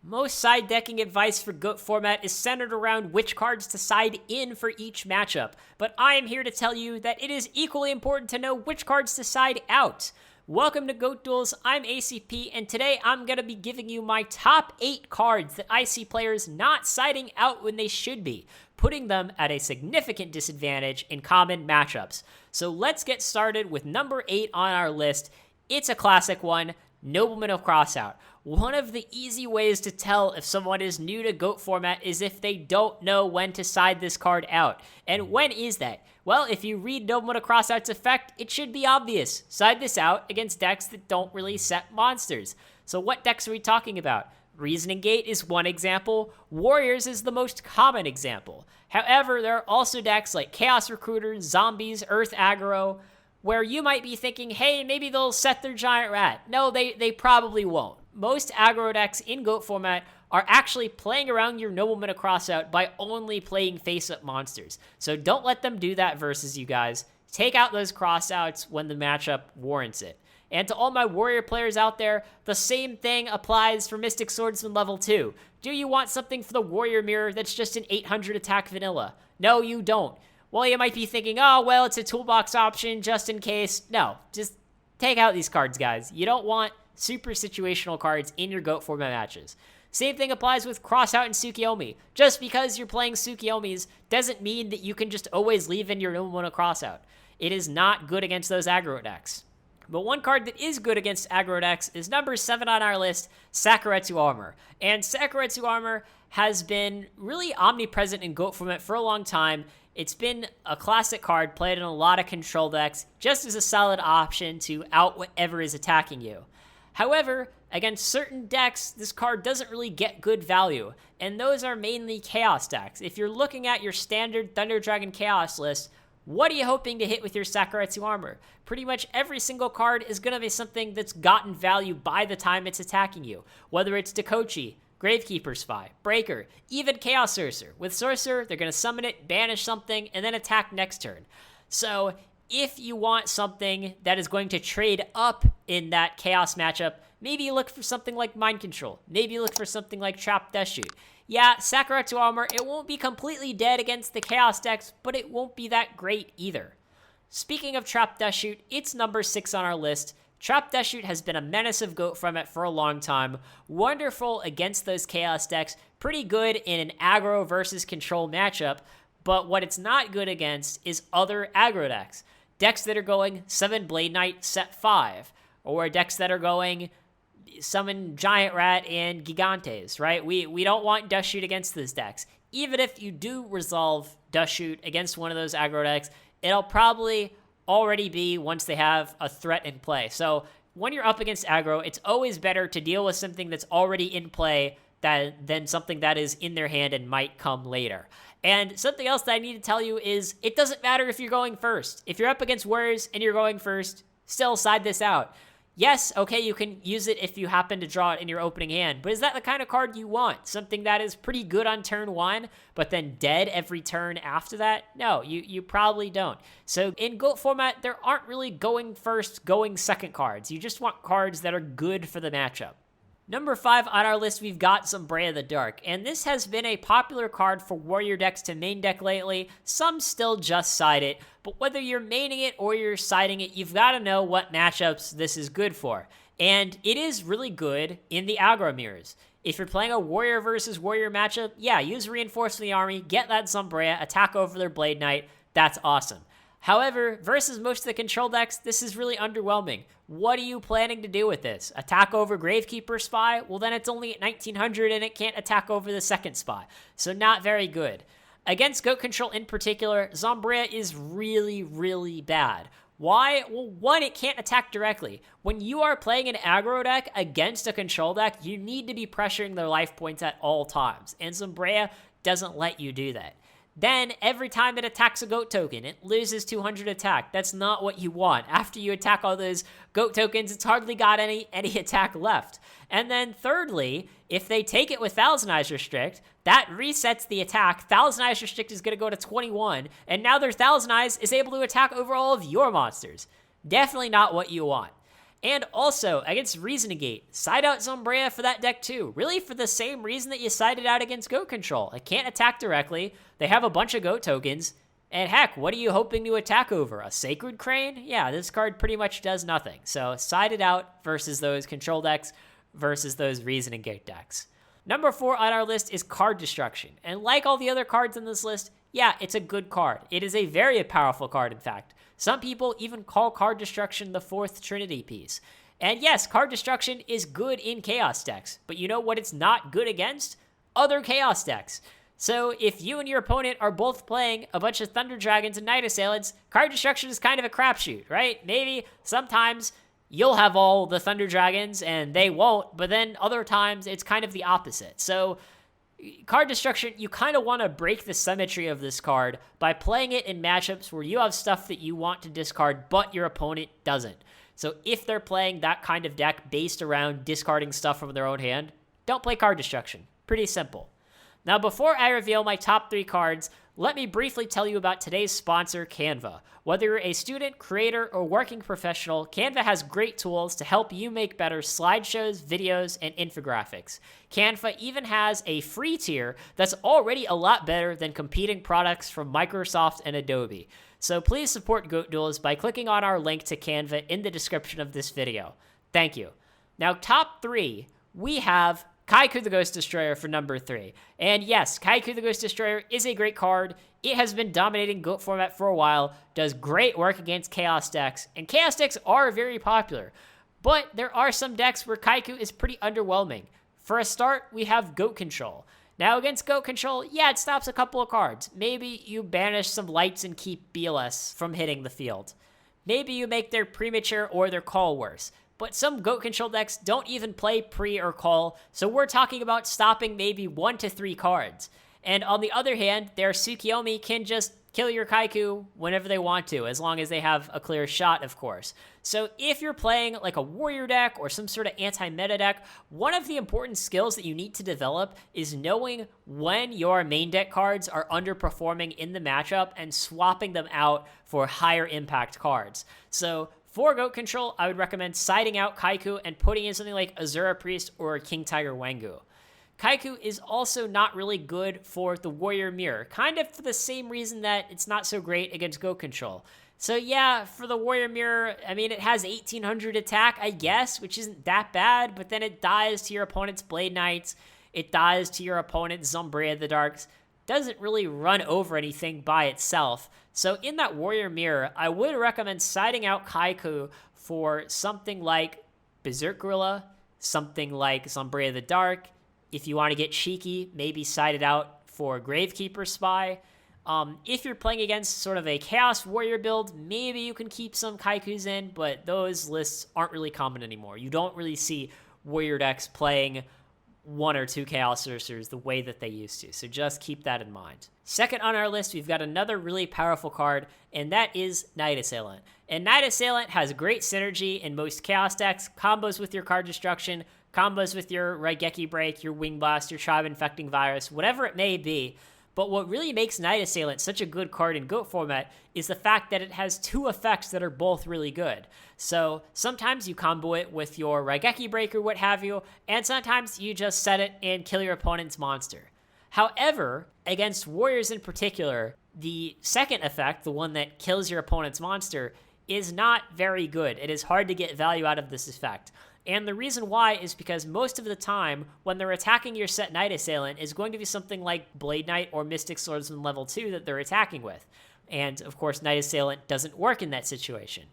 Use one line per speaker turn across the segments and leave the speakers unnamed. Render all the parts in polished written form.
Most side decking advice for GOAT format is centered around which cards to side in for each matchup, but I am here to tell you that it is equally important to know which cards to side out. Welcome to GOAT Duels, I'm ACP, and today I'm going to be giving you my top 8 cards that I see players not siding out when they should be, putting them at a significant disadvantage in common matchups. So let's get started with number 8 on our list. It's a classic one, Nobleman of Crossout. One of the easy ways to tell if someone is new to GOAT format is if they don't know when to side this card out. And when is that? Well, if you read Nobleman of Crossout's effect, it should be obvious. Side this out against decks that don't really set monsters. So what decks are we talking about? Reasoning Gate is one example. Warriors is the most common example. However, there are also decks like Chaos Recruiter, Zombies, Earth Aggro, where you might be thinking, hey, maybe they'll set their Giant Rat. No, they probably won't. Most aggro decks in GOAT format are actually playing around your Nobleman of Crossout by only playing face-up monsters. So don't let them do that versus you guys. Take out those crossouts when the matchup warrants it. And to all my warrior players out there, the same thing applies for Mystic Swordsman level 2. Do you want something for the warrior mirror that's just an 800 attack vanilla? No, you don't. Well, you might be thinking, oh, well, it's a toolbox option just in case. No, just take out these cards, guys. You don't want super situational cards in your GOAT format matches. Same thing applies with Crossout and Tsukiyomi. Just because you're playing Tsukiyomis doesn't mean that you can just always leave in your Nobleman of Crossout. It is not good against those aggro decks. But one card that is good against aggro decks is number 7 on our list, Sakuretsu Armor. And Sakuretsu Armor has been really omnipresent in GOAT format for a long time. It's been a classic card played in a lot of control decks, just as a solid option to out whatever is attacking you. However, against certain decks, this card doesn't really get good value, and those are mainly Chaos decks. If you're looking at your standard Thunder Dragon Chaos list, what are you hoping to hit with your Sakuretsu Armor? Pretty much every single card is going to be something that's gotten value by the time it's attacking you, whether it's Dakochi, Gravekeeper Spy, Breaker, even Chaos Sorcerer. With Sorcerer, they're going to summon it, banish something, and then attack next turn. So if you want something that is going to trade up in that Chaos matchup, maybe you look for something like Mind Control. Maybe you look for something like Trap Dustshoot. Yeah, Sakuretsu Armor, it won't be completely dead against the Chaos decks, but it won't be that great either. Speaking of Trap Dustshoot, it's number 6 on our list. Trap Dustshoot has been a menace of GOAT format for a long time. Wonderful against those Chaos decks. Pretty good in an aggro versus control matchup. But what it's not good against is other aggro decks. Decks that are going Summon Blade Knight set 5. Or decks that are going Summon Giant Rat and Gigantes, right? We don't want Dustshoot against those decks. Even if you do resolve Dustshoot against one of those aggro decks, it'll probably already be once they have a threat in play. So when you're up against aggro, it's always better to deal with something that's already in play than something that is in their hand and might come later. And something else that I need to tell you is it doesn't matter if you're going first. If you're up against Warriors and you're going first, still side this out. Yes, okay, you can use it if you happen to draw it in your opening hand, but is that the kind of card you want? Something that is pretty good on turn 1, but then dead every turn after that? No, you probably don't. So in GOAT format, there aren't really going first, going second cards. You just want cards that are good for the matchup. Number 5 on our list, we've got Zombyra the Dark, and this has been a popular card for warrior decks to main deck lately. Some still just side it, but whether you're maining it or you're siding it, you've got to know what matchups this is good for. And it is really good in the aggro mirrors. If you're playing a warrior versus warrior matchup, yeah, use Reinforce the Army, get that Zombyra, attack over their Blade Knight, that's awesome. However, versus most of the control decks, this is really underwhelming. What are you planning to do with this? Attack over Gravekeeper Spy? Well, then it's only at 1900 and it can't attack over the second spy. So not very good. Against GOAT control in particular, Zombyra is really, really bad. Why? Well, one, it can't attack directly. When you are playing an aggro deck against a control deck, you need to be pressuring their life points at all times. And Zombyra doesn't let you do that. Then, every time it attacks a GOAT token, it loses 200 attack. That's not what you want. After you attack all those GOAT tokens, it's hardly got any attack left. And then thirdly, if they take it with Thousand Eyes Restrict, that resets the attack. Thousand Eyes Restrict is going to go to 21, and now their Thousand Eyes is able to attack over all of your monsters. Definitely not what you want. And also, against Reasonigate, side out Zombyra for that deck too. Really for the same reason that you sided out against Goat Control. It can't attack directly, they have a bunch of Goat tokens, and heck, what are you hoping to attack over? A Sacred Crane? Yeah, this card pretty much does nothing. So side it out versus those control decks versus those Reasonigate decks. Number 4 on our list is Card Destruction. And like all the other cards in this list, yeah, it's a good card. It is a very powerful card, in fact. Some people even call Card Destruction the 4th Trinity piece. And yes, Card Destruction is good in Chaos decks, but you know what it's not good against? Other Chaos decks. So if you and your opponent are both playing a bunch of Thunder Dragons and Night Assailants, Card Destruction is kind of a crapshoot, right? Maybe sometimes you'll have all the Thunder Dragons and they won't, but then other times it's kind of the opposite. So Card Destruction, you kind of want to break the symmetry of this card by playing it in matchups where you have stuff that you want to discard, but your opponent doesn't. So if they're playing that kind of deck based around discarding stuff from their own hand, don't play Card Destruction. Pretty simple. Now, before I reveal my top 3 cards, let me briefly tell you about today's sponsor, Canva. Whether you're a student, creator, or working professional, Canva has great tools to help you make better slideshows, videos, and infographics. Canva even has a free tier that's already a lot better than competing products from Microsoft and Adobe. So please support Goat Duels by clicking on our link to Canva in the description of this video. Thank you. Now, top 3, we have Kaiku the Ghost Destroyer for number 3. And yes, Kaiku the Ghost Destroyer is a great card. It has been dominating GOAT format for a while, does great work against Chaos decks, and Chaos decks are very popular. But there are some decks where Kaiku is pretty underwhelming. For a start, we have Goat Control. Now against Goat Control, yeah, it stops a couple of cards. Maybe you banish some lights and keep BLS from hitting the field. Maybe you make their Premature or their Call worse. But some Goat Control decks don't even play pre or call, so we're talking about stopping maybe 1 to 3 cards. And on the other hand, their Tsukiyomi can just kill your Kaiku whenever they want to, as long as they have a clear shot, of course. So if you're playing like a warrior deck or some sort of anti-meta deck, one of the important skills that you need to develop is knowing when your main deck cards are underperforming in the matchup and swapping them out for higher impact cards. So for Goat Control, I would recommend siding out Kaiku and putting in something like Azura Priest or King Tiger Wengu. Kaiku is also not really good for the Warrior Mirror, kind of for the same reason that it's not so great against Goat Control. So yeah, for the Warrior Mirror, I mean, it has 1800 attack, I guess, which isn't that bad, but then it dies to your opponent's Blade Knights, it dies to your opponent's Zombyra the Darks, doesn't really run over anything by itself. So in that Warrior Mirror, I would recommend siding out Kaiku for something like Berserk Gorilla, something like Zombyra the Dark. If you want to get cheeky, maybe side it out for Gravekeeper Spy. If you're playing against sort of a Chaos Warrior build, maybe you can keep some Kaikus in, but those lists aren't really common anymore. You don't really see Warrior decks playing 1 or 2 Chaos Sorcerers the way that they used to, so just keep that in mind. Second on our list, we've got another really powerful card, and that is Night Assailant. And Night Assailant has great synergy in most Chaos decks, combos with your Card Destruction, combos with your Raigeki Break, your Wing Blast, your Tribe Infecting Virus, whatever it may be. But what really makes Night Assailant such a good card in GOAT format is the fact that it has 2 effects that are both really good. So sometimes you combo it with your Raigeki Break or what have you, and sometimes you just set it and kill your opponent's monster. However, against warriors in particular, the second effect, the one that kills your opponent's monster, is not very good. It is hard to get value out of this effect. And the reason why is because most of the time, when they're attacking your set Night Assailant, is going to be something like Blade Knight or Mystic Swordsman level 2 that they're attacking with. And, of course, Night Assailant doesn't work in that situation.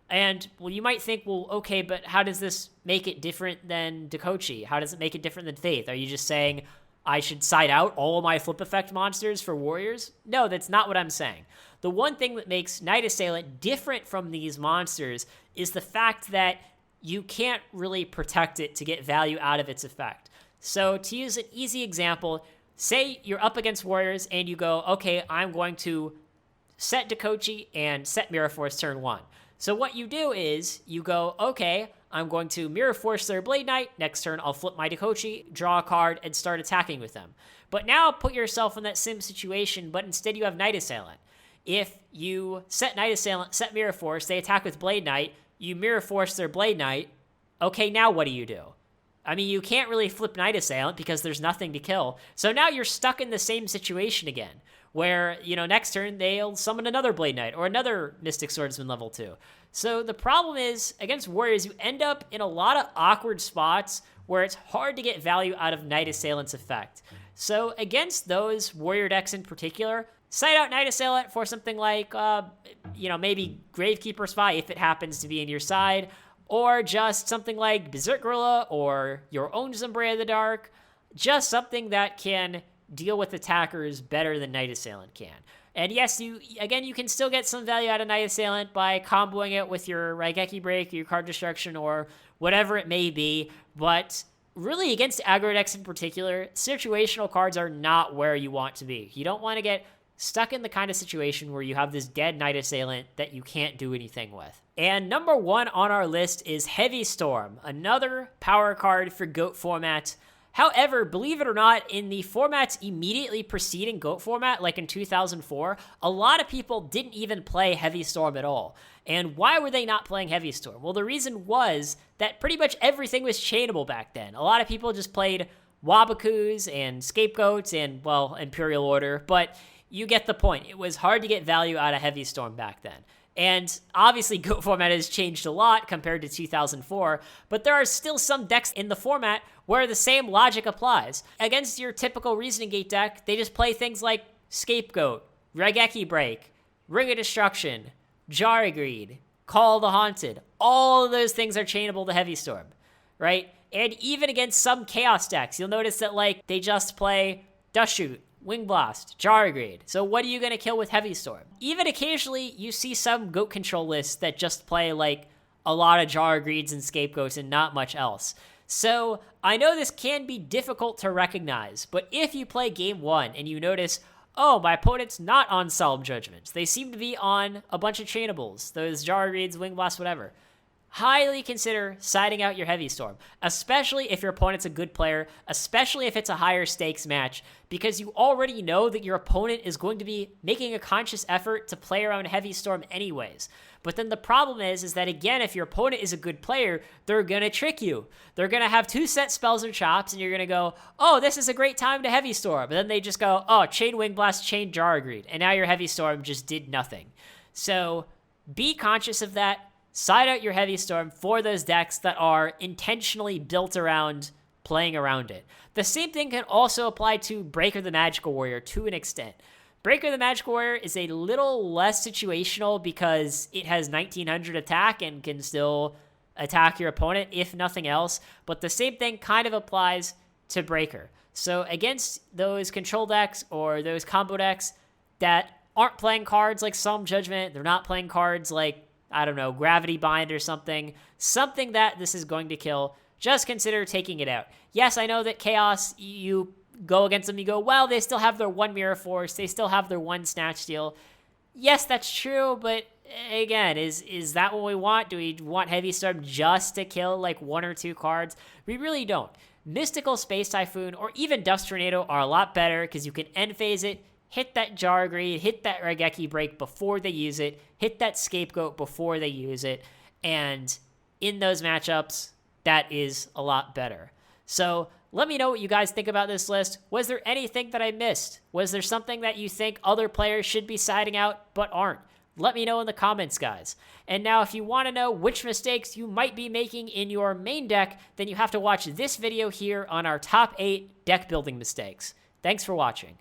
And, well, you might think, well, okay, but how does this make it different than Dakochi? How does it make it different than Faith? Are you just saying I should side out all of my flip effect monsters for warriors? No, that's not what I'm saying. The one thing that makes Night Assailant different from these monsters is the fact that you can't really protect it to get value out of its effect. So to use an easy example, say you're up against warriors and you go, okay, I'm going to set Dakochi and set Mirror Force turn 1. So what you do is you go, okay, I'm going to Mirror Force their Blade Knight. Next turn, I'll flip my Dakochi, draw a card, and start attacking with them. But now put yourself in that same situation, but instead you have Night Assailant. If you set Night Assailant, set Mirror Force, they attack with Blade Knight, you Mirror Force their Blade Knight. Okay, now what do you do? I mean, you can't really flip Night Assailant because there's nothing to kill. So now you're stuck in the same situation again, where, next turn they'll summon another Blade Knight or another Mystic Swordsman level 2. So the problem is, against Warriors, you end up in a lot of awkward spots where it's hard to get value out of Night Assailant's effect. So against those Warrior decks in particular, side out Night Assailant for something like, maybe Gravekeeper Spy if it happens to be in your side, or just something like Berserk Gorilla or your own Zombyra the Dark, just something that can deal with attackers better than Night Assailant can. And yes, you can still get some value out of Night Assailant by comboing it with your Raigeki Break, or your Card Destruction, or whatever it may be, but really against aggro decks in particular, situational cards are not where you want to be. You don't want to get stuck in the kind of situation where you have this dead Night Assailant that you can't do anything with. And number 1 on our list is Heavy Storm, another power card for GOAT format. However, believe it or not, in the formats immediately preceding GOAT format, like in 2004, a lot of people didn't even play Heavy Storm at all. And why were they not playing Heavy Storm? Well, the reason was that pretty much everything was chainable back then. A lot of people just played Wabakus and Scapegoats and, well, Imperial Order, but you get the point. It was hard to get value out of Heavy Storm back then. And obviously, GOAT format has changed a lot compared to 2004, but there are still some decks in the format where the same logic applies. Against your typical Reasoning Gate deck, they just play things like Scapegoat, Raigeki Break, Ring of Destruction, Jari Greed, Call the Haunted. All of those things are chainable to Heavy Storm, right? And even against some Chaos decks, you'll notice that, they just play Dustshoot, Wing Blast, Jari Greed. So what are you going to kill with Heavy Storm? Even occasionally, you see some GOAT control lists that just play, a lot of Jari Greeds and Scapegoats and not much else. So I know this can be difficult to recognize, but if you play Game 1 and you notice, oh, my opponent's not on Solemn Judgments, they seem to be on a bunch of chainables, those Jari Greeds, Wing Blast, whatever, highly consider siding out your Heavy Storm, especially if your opponent's a good player, especially if it's a higher stakes match, because you already know that your opponent is going to be making a conscious effort to play around Heavy Storm anyways. But then the problem is that, again, if your opponent is a good player, they're going to trick you. They're going to have 2 set spells or chops, and you're going to go, oh, this is a great time to Heavy Storm. And then they just go, oh, chain Wing Blast, chain Jari Greed. And now your Heavy Storm just did nothing. So be conscious of that. Side out your Heavy Storm for those decks that are intentionally built around playing around it. The same thing can also apply to Breaker the Magical Warrior to an extent. Breaker the Magical Warrior is a little less situational because it has 1900 attack and can still attack your opponent, if nothing else. But the same thing kind of applies to Breaker. So against those control decks or those combo decks that aren't playing cards like Solemn Judgment, they're not playing cards like, I don't know, Gravity Bind or something that this is going to kill, just consider taking it out. Yes, I know that Chaos, you go against them, you go, well, they still have their 1 Mirror Force, they still have their 1 Snatch Steal. Yes, that's true, but again, is that what we want? Do we want Heavy Storm just to kill 1 or 2 cards? We really don't. Mystical Space Typhoon or even Dust Tornado are a lot better because you can end phase it, hit that Jari Greed, hit that Raigeki Break before they use it, hit that Scapegoat before they use it, and in those matchups, that is a lot better. So let me know what you guys think about this list. Was there anything that I missed? Was there something that you think other players should be siding out but aren't? Let me know in the comments, guys. And now if you want to know which mistakes you might be making in your main deck, then you have to watch this video here on our top 8 deck building mistakes. Thanks for watching.